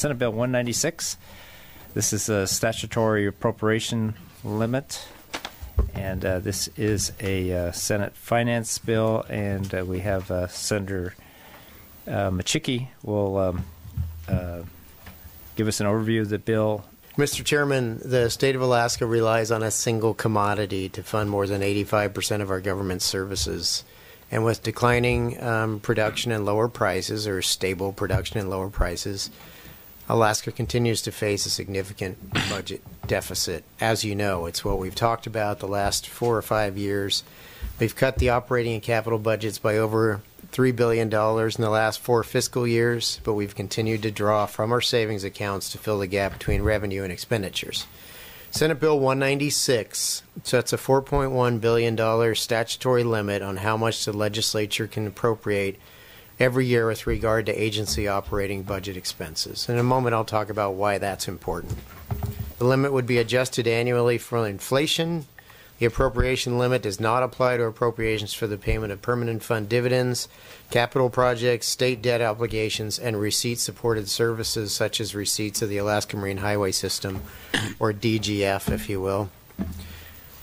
Senate Bill 196. This is a statutory appropriation limit, and this is a Senate finance bill, and we have Senator Micciche will give us an overview of the bill. Mr. Chairman, the state of Alaska relies on a single commodity to fund more than 85% of our government services. And with declining production and lower prices, or stable production and lower prices, Alaska continues to face a significant budget deficit. As you know, it's what we've talked about the last 4 or 5 years. We've cut the operating and capital budgets by over $3 billion in the last 4 fiscal years, but we've continued to draw from our savings accounts to fill the gap between revenue and expenditures. Senate Bill 196 sets a $4.1 billion statutory limit on how much the legislature can appropriate every year with regard to agency operating budget expenses. In a moment, I'll talk about why that's important. The limit would be adjusted annually for inflation. The appropriation limit does not apply to appropriations for the payment of permanent fund dividends, capital projects, state debt obligations, and receipt-supported services such as receipts of the Alaska Marine Highway System, or DGF, if you will.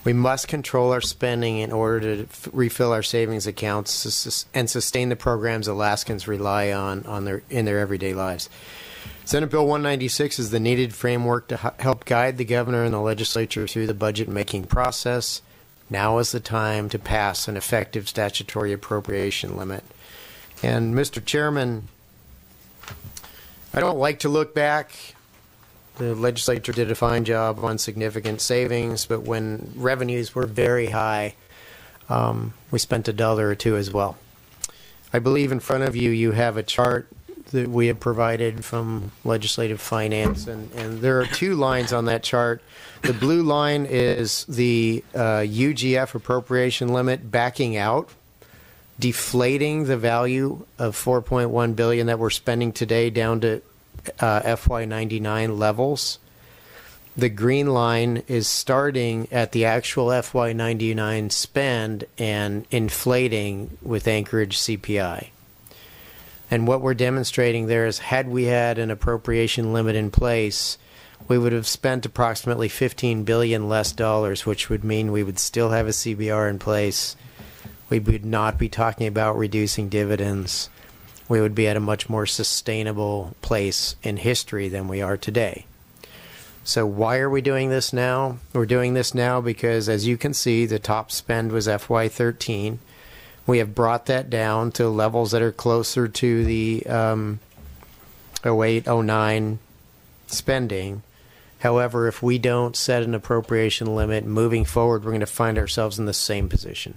We must control our spending in order to refill our savings accounts and sustain the programs Alaskans rely on in their everyday lives. Senate Bill 196 is the needed framework to help guide the governor and the legislature through the budget-making process. Now is the time to pass an effective statutory appropriation limit. And, Mr. Chairman, I don't like to look back. The legislature did a fine job on significant savings, but when revenues were very high, we spent $1 or $2 as well. I believe in front of you, you have a chart that we have provided from legislative finance, and there are 2 lines on that chart. The blue line is the UGF appropriation limit backing out, deflating the value of $4.1 billion that we're spending today down to FY99 levels. The green line is starting at the actual FY99 spend and inflating with Anchorage CPI. And what we're demonstrating there is, had we had an appropriation limit in place, we would have spent approximately $15 billion less dollars, which would mean we would still have a CBR in place. We would not be talking about reducing dividends. We would be at a much more sustainable place in history than we are today. So why are we doing this now? We're doing this now because, as you can see, the top spend was FY13. We have brought that down to levels that are closer to the 08-09 spending. However, if we don't set an appropriation limit moving forward, we're going to find ourselves in the same position.